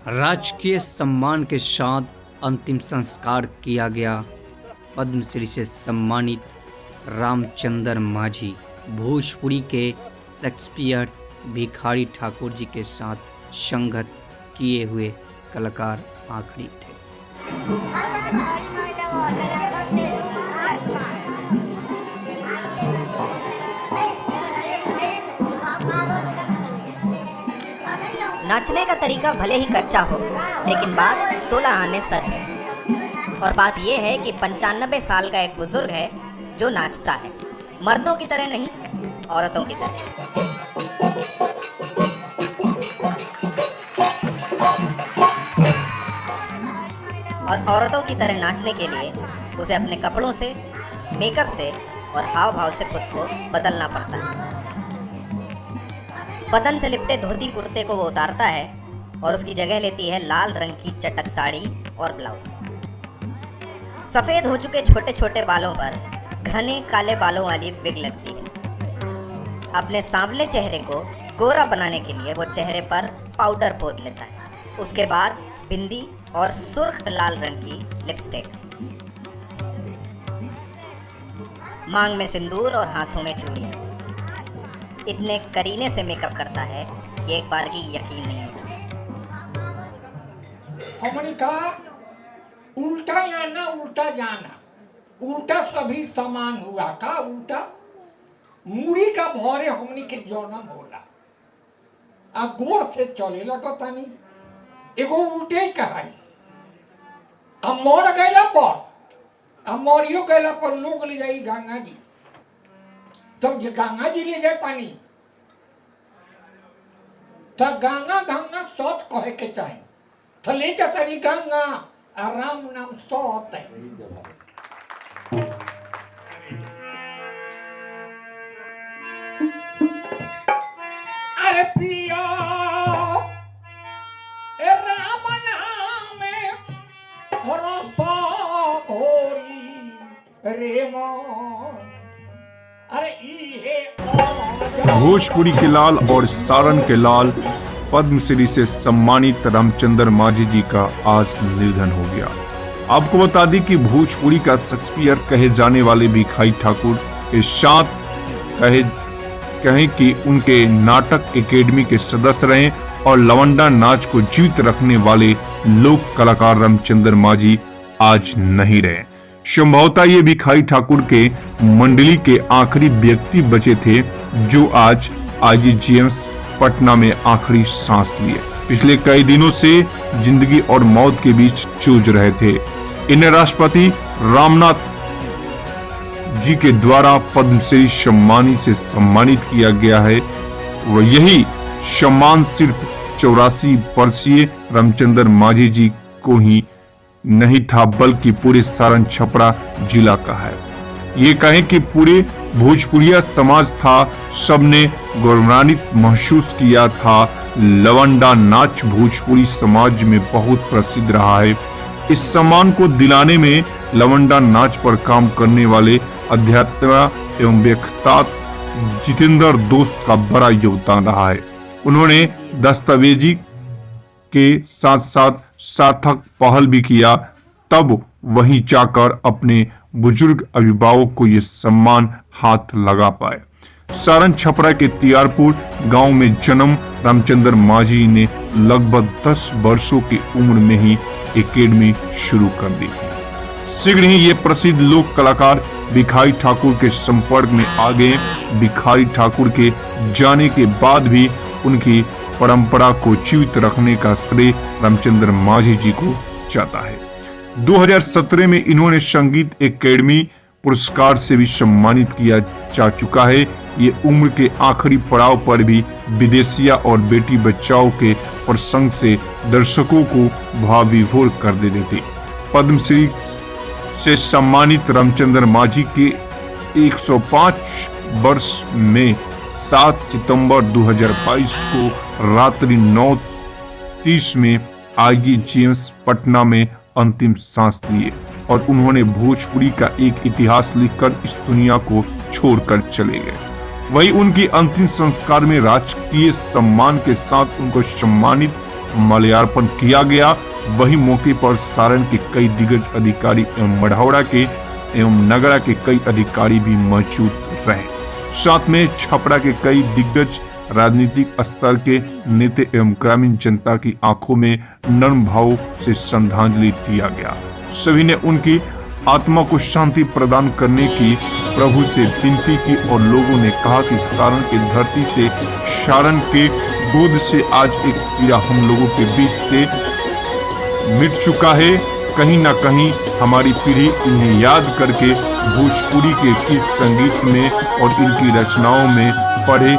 राजकीय सम्मान के साथ अंतिम संस्कार किया गया। पद्मश्री से सम्मानित रामचंद्र माझी भोजपुरी के शेक्सपियर भिखारी ठाकुर जी के साथ संगत किए हुए कलाकार आखिरी थे। नाचने का तरीका भले ही कच्चा हो, लेकिन बात 16 आने सच है। और बात यह है कि 95 साल का एक बुजुर्ग है जो नाचता है, मर्दों की तरह नहीं, औरतों की तरह। और औरतों की तरह नाचने के लिए उसे अपने कपड़ों से, मेकअप से और हाव भाव से खुद को बदलना पड़ता है। बदन से लिपटे धोती कुर्ते को वो उतारता है और उसकी जगह लेती है लाल रंग की चटक साड़ी और ब्लाउज। सफेद हो चुके छोटे छोटे बालों पर घने काले बालों वाली विग लगती है। अपने सांवले चेहरे को गोरा बनाने के लिए वो चेहरे पर पाउडर पोत लेता है। उसके बाद बिंदी और सुर्ख लाल रंग की लिपस्टिक, मांग में सिंदूर और हाथों में चूड़ियां। इतने करीने से मेकअप करता है कि एक बार की यकीन नहीं होता। हमने कहा उल्टा आना उल्टा जाना, उल्टा सभी समान हुआ का उल्टा मूड़ी का भौरे हमने के जन्म होला आ गोड़ से चले लगा तानी एगो उल्टे ही कहाई। अब मोर गैला पर, अब मोरियो गैला पर लोग ले जाई गंगा जी, तब ये गंगा जी ले जाए पानी तो गंगा गंगा सौत कहे के चाहे तो ले जाता नहीं गंगा आराम नाम सौत है। अरे पिया ए राम नाम रसा घोरी रे मन। भोजपुरी के लाल और सारण के लाल पद्मश्री से सम्मानित रामचंद्र माझी जी का आज निधन हो गया। आपको बता दें कि भोजपुरी का शेक्सपियर कहे जाने वाले भिखारी ठाकुर के साथ कहें कि उनके नाटक एकेडमी के सदस्य रहे और लवंडा नाच को जीवित रखने वाले लोक कलाकार रामचंद्र माझी आज नहीं रहे। संभवतः ये भिखारी ठाकुर के मंडली के आखिरी व्यक्ति बचे थे जो आज IGGMS पटना में आखिरी सांस लिए। पिछले कई दिनों से जिंदगी और मौत के बीच जूझ रहे थे। इन्हें राष्ट्रपति रामनाथ जी के द्वारा पद्मश्री सम्मान से सम्मानित किया गया है। वह यही सम्मान सिर्फ 84 वर्षीय रामचंद्र माझी जी को ही नहीं था बल्कि पूरे सारण छपरा जिला का है। ये कहें कि पूरे भोजपुरिया समाज था, सबने गौरवान्वित महसूस किया था। लवंडा नाच भोजपुरी समाज में बहुत प्रसिद्ध रहा है। इस सम्मान को दिलाने में लवंडा नाच पर काम करने वाले अध्यात्म एवं व्याख्याता जितेंद्र दोस्त का बड़ा योगदान रहा है। उन्होंने दस्तावेजी के साथ साथ सार्थक पहल भी किया, तब वहीं जाकर अपने बुजुर्ग अभिभावक को ये सम्मान हाथ लगा पाए। सारण छपरा के तियारपुर गांव में जन्म रामचंद्र माझी ने लगभग 10 वर्षों की उम्र में ही एकेडमी शुरू कर दी। शीघ्र ही ये प्रसिद्ध लोक कलाकार भिखारी ठाकुर के संपर्क में आ गए। भिखारी ठाकुर के जाने के बाद भी उनकी परंपरा को जीवित रखने का श्रेय रामचंद्र माझी जी को जाता है। 2017 में इन्होंने संगीत एकेडमी पुरस्कार से भी सम्मानित किया जा चुका है। ये उम्र के आखिरी पड़ाव पर भी विदेशिया और बेटी बचाओ के प्रसंग से दर्शकों को भावविभोर कर देते थे। पद्मश्री से सम्मानित रामचंद्र माझी के 105 वर्ष में 7 सितंबर 2022 को रात्रि 9:30 में IGGMS पटना में अंतिम सांस लिए और उन्होंने भोजपुरी का एक इतिहास लिखकर इस दुनिया को छोड़कर चले गए। वहीं उनकी अंतिम संस्कार में राजकीय सम्मान के साथ उनको सम्मानित माल्यार्पण किया गया। वही मौके पर सारण के कई दिग्गज अधिकारी एवं मढ़ौरा के एवं नगरा के कई अधिकारी भी मौजूद रहे। साथ में छपरा के कई दिग्गज राजनीतिक स्तर के नेता एवं ग्रामीण जनता की आंखों में नर्म भाव से श्रद्धांजलि दिया गया। सभी ने उनकी आत्मा को शांति प्रदान करने की प्रभु से विनती की और लोगों ने कहा कि सारण की धरती से, सारण के गोद से आज एक पीड़ा हम लोगों के बीच से मिट चुका है। कहीं न कहीं हमारी पीढ़ी इन्हें याद करके भोजपुरी के गीत संगीत में और इनकी रचनाओं में पढ़े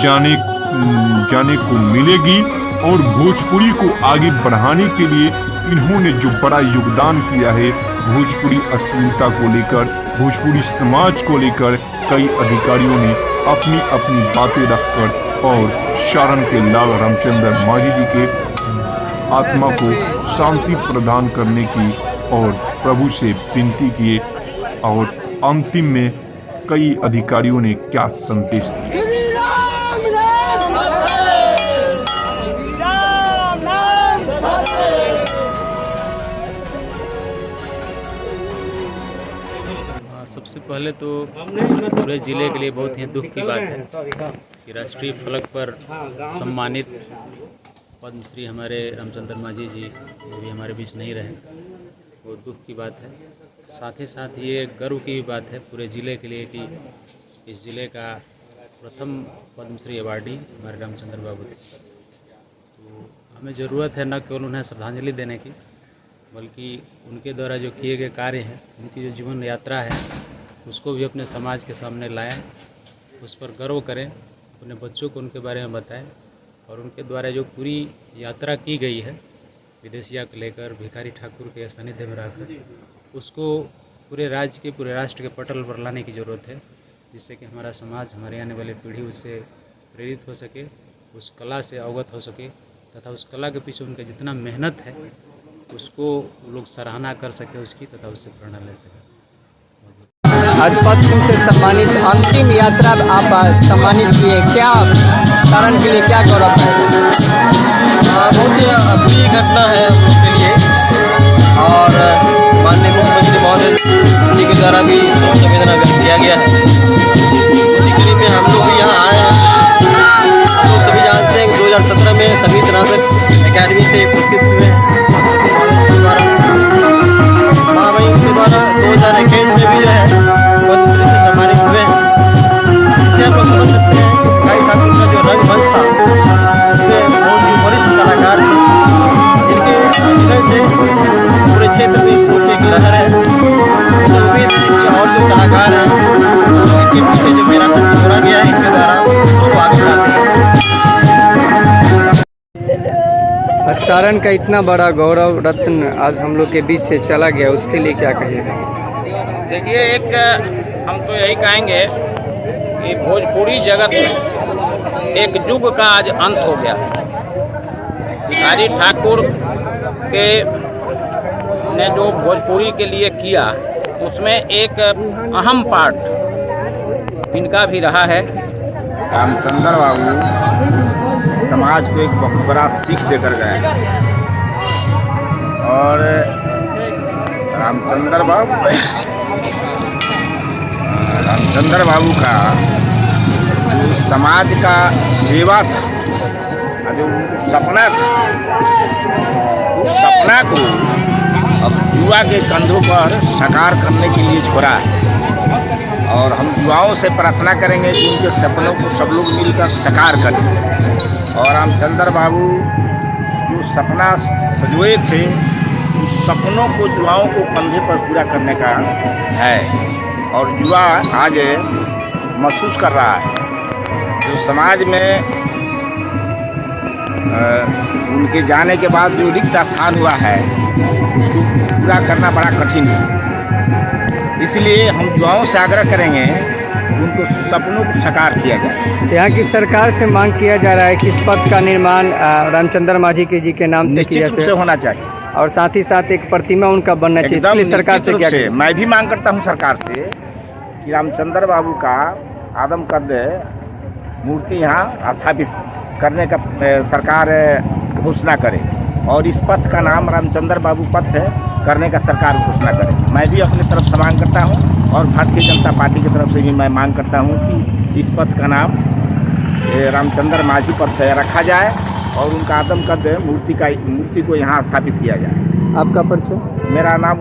जाने को मिलेगी और भोजपुरी को आगे बढ़ाने के लिए इन्होंने जो बड़ा योगदान किया है, भोजपुरी अश्लीलता को लेकर, भोजपुरी समाज को लेकर कई अधिकारियों ने अपनी अपनी बातें रखकर और सारण के लाल रामचंद्र माझी जी के आत्मा को शांति प्रदान करने की और प्रभु से विनती किए। और अंतिम में कई अधिकारियों ने क्या संदेश दिया। सबसे पहले तो पूरे ज़िले के लिए बहुत ही दुख की बात है कि राष्ट्रीय फलक पर सम्मानित पद्मश्री हमारे रामचंद्र माझी जी भी हमारे बीच नहीं रहे, वो दुख की बात है। साथ ही साथ ये गर्व की भी बात है पूरे ज़िले के लिए कि इस ज़िले का प्रथम पद्मश्री अवार्डी हमारे रामचंद्र बाबू थे। तो हमें ज़रूरत है न केवल उन्हें श्रद्धांजलि देने की, बल्कि उनके द्वारा जो किए गए कार्य हैं, उनकी जो जीवन यात्रा है, उसको भी अपने समाज के सामने लाएं, उस पर गर्व करें, अपने बच्चों को उनके बारे में बताएं और उनके द्वारा जो पूरी यात्रा की गई है विदेशिया को लेकर भिखारी ठाकुर के सानिध्य में रहकर, उसको पूरे राज्य के, पूरे राष्ट्र के पटल पर लाने की ज़रूरत है, जिससे कि हमारा समाज, हमारे आने वाली पीढ़ी उससे प्रेरित हो सके, उस कला से अवगत हो सके तथा उस कला के पीछे उनका जितना मेहनत है उसको लोग सराहना कर सके उसकी, तथा उससे प्रेरणा ले सके। आज पद्म से सम्मानित अंतिम यात्रा आप सम्मानित किए, क्या सारण के लिए क्या गौरव है? बहुत ही अप्रिय घटना है हम लोग के लिए और माननीय मुख्यमंत्री महोदय जी के द्वारा भी शोक संवेदना व्यक्त किया गया है। उसी कड़ी में हम लोग भी यहाँ आए हैं। हम लोग सभी जानते हैं कि 2017 में सभी तरह अकेडमी से पुरस्कृत हुए महामहिम के द्वारा 2021 में भी जो है पद्मश्री से सम्मानित हुए हैं। इससे हम लोग समझ सकते हैं कि भिखारी ठाकुर का जो रंगमंच था उसमें बहुत ही वरिष्ठ कलाकार थे, जिनके विजय से पूरे क्षेत्र में इस वक्त एक लहर है। मुझे उम्मीद है कि और जो कलाकार हैं तो इनके पीछे जो विरासत जोड़ा गया है इनके द्वारा उसको आगे बढ़ाते हैं। सारण का इतना बड़ा गौरव रत्न आज हम लोग के बीच से चला गया, उसके लिए क्या कहिएगा? देखिए, एक हम तो यही कहेंगे कि भोजपुरी जगत में एक युग का आज अंत हो गया। भिखारी ठाकुर के ने जो भोजपुरी के लिए किया उसमें एक अहम पार्ट इनका भी रहा है। रामचंद्र बाबू समाज को एक बहुत बड़ा सीख देकर गए और रामचंद्र बाबू का जो समाज का सेवा था, जो सपना था, उस सपना को अब युवा के कंधों पर साकार करने के लिए छोड़ा है। और हम युवाओं से प्रार्थना करेंगे कि उनके सपनों को सब लोग मिलकर साकार करें। और रामचंद्र बाबू जो सपना सजोए थे, उस सपनों को युवाओं को कंधे पर पूरा करने का है। और युवा आज महसूस कर रहा है जो समाज में उनके जाने के बाद जो रिक्त स्थान हुआ है उसको पूरा करना बड़ा कठिन है। इसलिए हम युवाओं से आग्रह करेंगे उनको सपनों को साकार किया जाए। यहाँ की सरकार से मांग किया जा रहा है कि इस पद का निर्माण रामचंद्र माझी जी के नाम से किया निश्चित रूप से होना चाहिए और साथ ही साथ एक प्रतिमा उनका बनना चाहिए। इसलिए सरकार से क्या मैं भी मांग करता हूँ सरकार से कि रामचंद्र बाबू का आदमकद मूर्ति यहाँ स्थापित करने का सरकार घोषणा करे और इस पथ का नाम रामचंद्र बाबू पथ है करने का सरकार घोषणा करे। मैं भी अपनी तरफ से मांग करता हूँ और भारतीय जनता पार्टी की तरफ से भी मैं मांग करता हूँ कि इस पथ का नाम रामचंद्र माझी पथ रखा जाए और उनका आदमकद मूर्ति को यहाँ स्थापित किया जाए। आपका परिचय? मेरा नाम